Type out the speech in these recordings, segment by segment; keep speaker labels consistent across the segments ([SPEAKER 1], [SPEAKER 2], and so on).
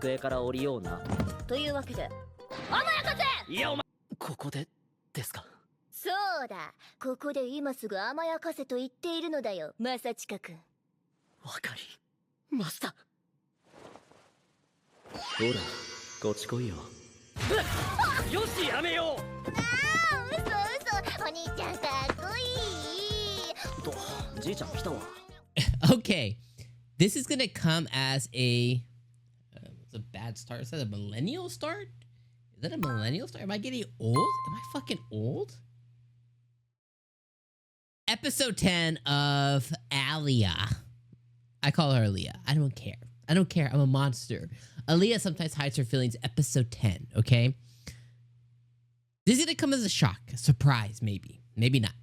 [SPEAKER 1] 上から降りような。
[SPEAKER 2] というわけで、甘やかせ。
[SPEAKER 1] いやお前、ここでですか。
[SPEAKER 2] そうだ、ここで今すぐ甘やかせと言っているのだよ、マサチカ君。
[SPEAKER 1] わかりました。ほら、こっち来いよ。よし、やめよう。
[SPEAKER 2] 嘘嘘、お兄ちゃんかっこいい。
[SPEAKER 1] と、じいちゃん来たわ。
[SPEAKER 3] Okay, this is gonna come as a it's a bad start. Is that a millennial start? Is that a millennial start? Am I getting old? Am I fucking old? Episode 10 of Alya. I call her Alya. I don't care. I don't care. I'm a monster. Alya sometimes hides her feelings. Episode 10, okay? This is gonna come as a shock, a surprise, maybe. Maybe not.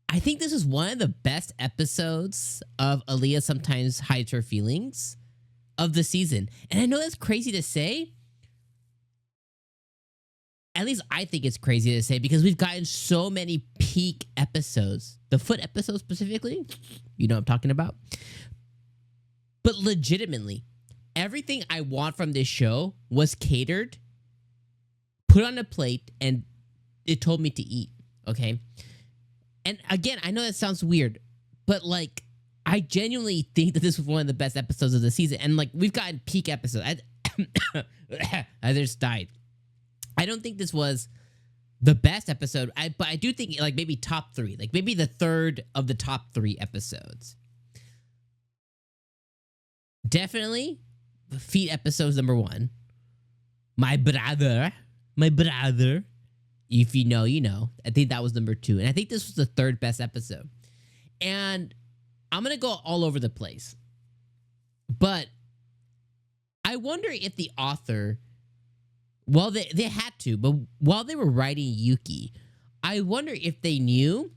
[SPEAKER 3] I think this is one of the best episodes of Alya sometimes hides her feelings of the season. And I know that's crazy to say. At least I think it's crazy to say because we've gotten so many peak episodes. The foot episode specifically, you know what I'm talking about. But legitimately, everything I want from this show was catered, put on a plate, and it told me to eat, okay? And again, I know that sounds weird, but like, I genuinely think that this was one of the best episodes of the season. And like, we've gotten peak episodes. I just died. I don't think this was the best episode, but I do think like maybe top 3, like maybe the third of the top 3 episodes. Definitely, the feet episode's number 1. My brother. If you know, you know. I think that was number 2. And I think this was the 3rd best episode. And I'm going to go all over the place. But I wonder if the author, well, they had to, but while they were writing Yuki, I wonder if they knew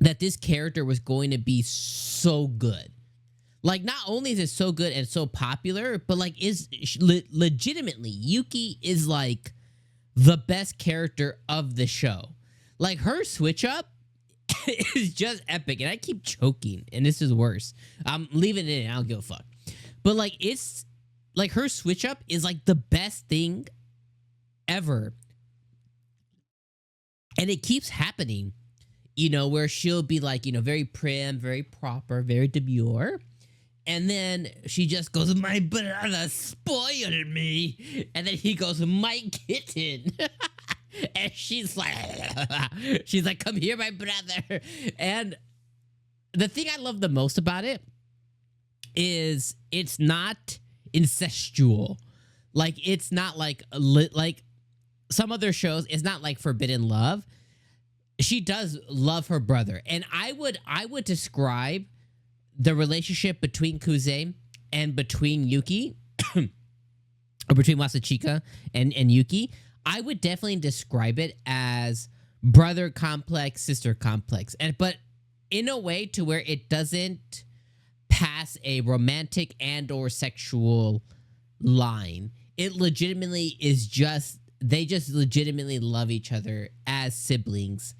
[SPEAKER 3] that this character was going to be so good. Like, not only is it so good and so popular, but like, is legitimately, Yuki is like the best character of the show. Like, her switch up is just epic, and I keep choking, and this is worse. I'm leaving it in, I don't give a fuck. But like, it's like her switch up is like the best thing ever. And it keeps happening, you know, where she'll be like, you know, very prim, very proper, very demure. And then she just goes, my brother spoiled me. And then he goes, my kitten. And she's like, come here, my brother. And the thing I love the most about it is it's not incestual. Like, it's not like some other shows. It's not like forbidden love. She does love her brother. And I would describe the relationship between 𝐒𝐻𝐽 and between Yuki, or between Masachika and Yuki, I would definitely describe it as brother complex, sister complex. But in a way to where it doesn't pass a romantic and or sexual line. It legitimately is just, they just legitimately love each other as siblings.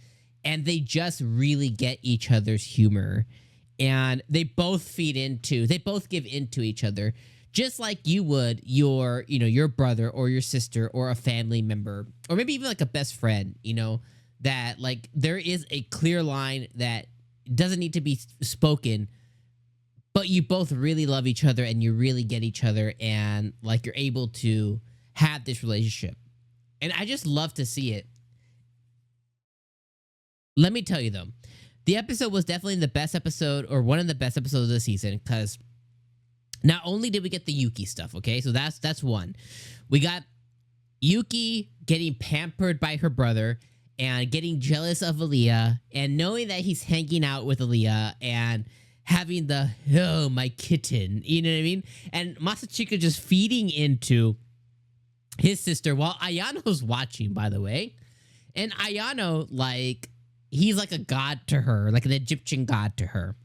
[SPEAKER 3] And they just really get each other's humor. And they both they both give into each other, just like you would your, you know, your brother or your sister or a family member, or maybe even like a best friend, you know, that like there is a clear line that doesn't need to be spoken, but you both really love each other and you really get each other, and like you're able to have this relationship. And I just love to see it. Let me tell you though, the episode was definitely the best episode, or one of the best episodes of the season, because not only did we get the Yuki stuff, okay? So that's one. We got Yuki getting pampered by her brother and getting jealous of Alya and knowing that he's hanging out with Alya and having the, oh, my kitten, you know what I mean? And Masachika just feeding into his sister while Ayano's watching, by the way. And Ayano, like, he's like a god to her, like an Egyptian god to her.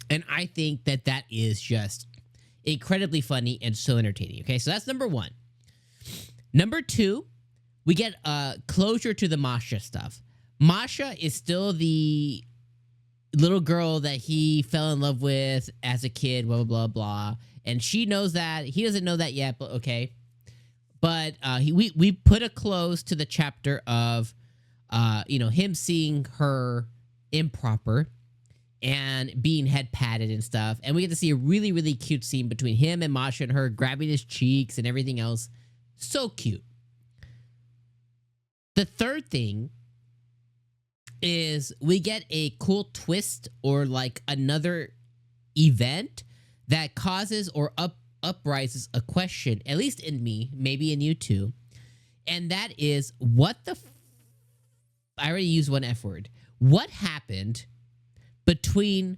[SPEAKER 3] And I think that that is just incredibly funny and so entertaining. Okay, so that's number 1. Number 2, we get closure to the Masha stuff. Masha is still the little girl that he fell in love with as a kid, blah, blah, blah, blah. and she knows that. He doesn't know that yet, but okay. But we put a close to the chapter of, him seeing her improper and being head patted and stuff. And we get to see a really, really cute scene between him and Masha and her grabbing his cheeks and everything else. So cute. The third thing is we get a cool twist or like another event that causes or uprises a question, at least in me, maybe in you too. And that is, I already used one F word. What happened between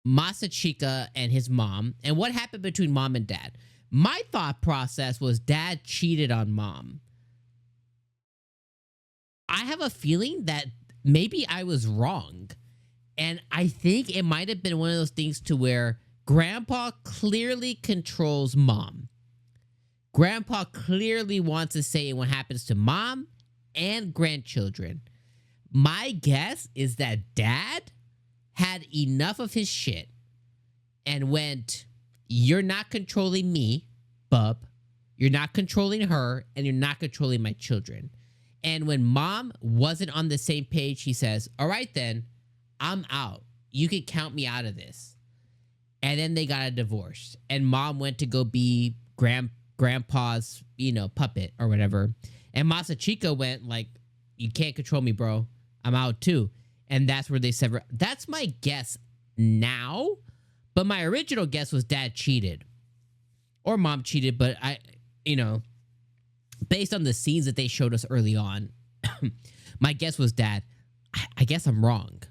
[SPEAKER 3] Masachika and his mom, and what happened between mom and dad? My thought process was dad cheated on mom. I have a feeling that maybe I was wrong. And I think it might have been one of those things to where grandpa clearly controls mom. Grandpa clearly wants to say what happens to mom and grandchildren. My guess is that dad had enough of his shit and went, you're not controlling me, bub. You're not controlling her, and you're not controlling my children. And when mom wasn't on the same page, he says, all right then, I'm out. You can count me out of this. And then they got a divorce. And mom went to go be grandpa's, puppet or whatever. And Masachika went like, you can't control me, bro. I'm out too. And that's where they sever. That's my guess now. But my original guess was dad cheated. Or mom cheated, but based on the scenes that they showed us early on, my guess was dad. I guess I'm wrong.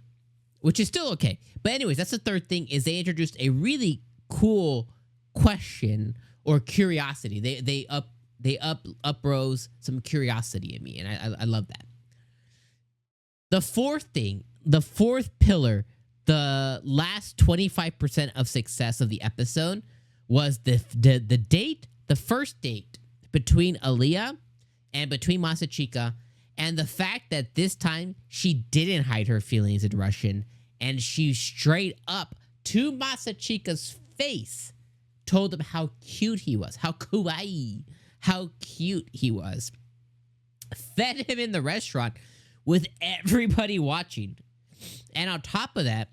[SPEAKER 3] Which is still okay. But anyways, that's the third thing, is they introduced a really cool question or curiosity. They uprose some curiosity in me, and I love that. The fourth thing, the fourth pillar, the last 25% of success of the episode was the date, the first date between Alya and between Masachika, and the fact that this time she didn't hide her feelings in Russian, and she straight up to Masachika's face told him how cute he was, how kawaii, how cute he was. Fed him in the restaurant with everybody watching. And on top of that,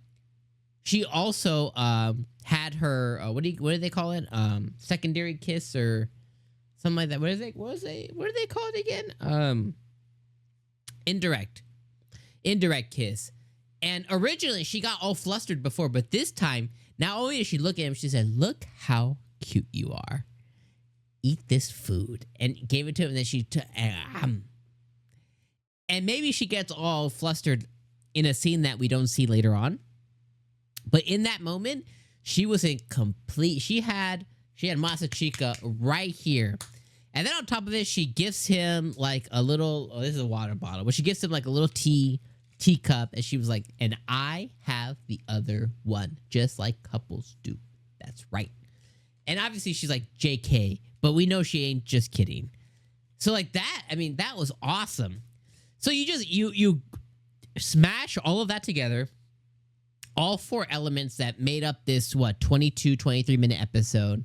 [SPEAKER 3] she also had her, what do they call it? Secondary kiss or something like that. What do they call it again? Indirect kiss. And originally, she got all flustered before, but this time, not only did she look at him, she said, look how cute you are. Eat this food. And gave it to him, and then she and maybe she gets all flustered in a scene that we don't see later on. But in that moment, she was in complete... She had Masachika right here. And then on top of it, she gives him like a little... Oh, this is a water bottle. But she gives him like a little teacup. And she was like, and I have the other one. Just like couples do. That's right. And obviously she's like, JK. But we know she ain't just kidding. So like that, I mean, that was awesome. So you smash all of that together. All four elements that made up this, 22, 23-minute episode.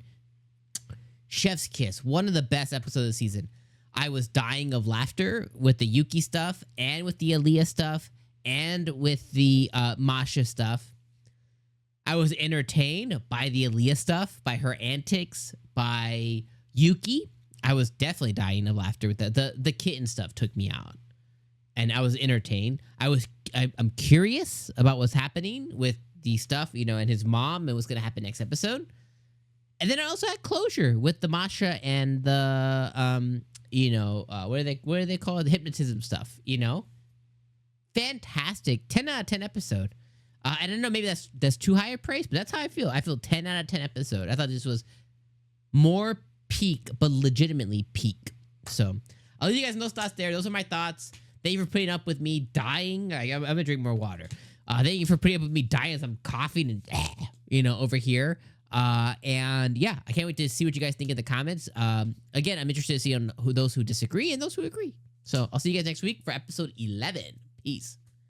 [SPEAKER 3] Chef's kiss. One of the best episodes of the season. I was dying of laughter with the Yuki stuff and with the Alya stuff and with the Masha stuff. I was entertained by the Alya stuff, by her antics, by Yuki. I was definitely dying of laughter with that. The kitten stuff took me out. And I was entertained. I'm curious about what's happening with the stuff, and his mom and what's going to happen next episode. And then I also had closure with the Masha and the, what do they call it? The hypnotism stuff, Fantastic. 10 out of 10 episode. I don't know, maybe that's too high a praise, but that's how I feel. I feel 10 out of 10 episode. I thought this was more peak, but legitimately peak. So I'll leave you guys know thoughts there. Those are my thoughts. Thank you for putting up with me dying. I'm going to drink more water. Thank you for putting up with me dying as I'm coughing and, over here. And yeah, I can't wait to see what you guys think in the comments. Again, I'm interested to see on those who disagree and those who agree. So I'll see you guys next week for episode 11. Peace.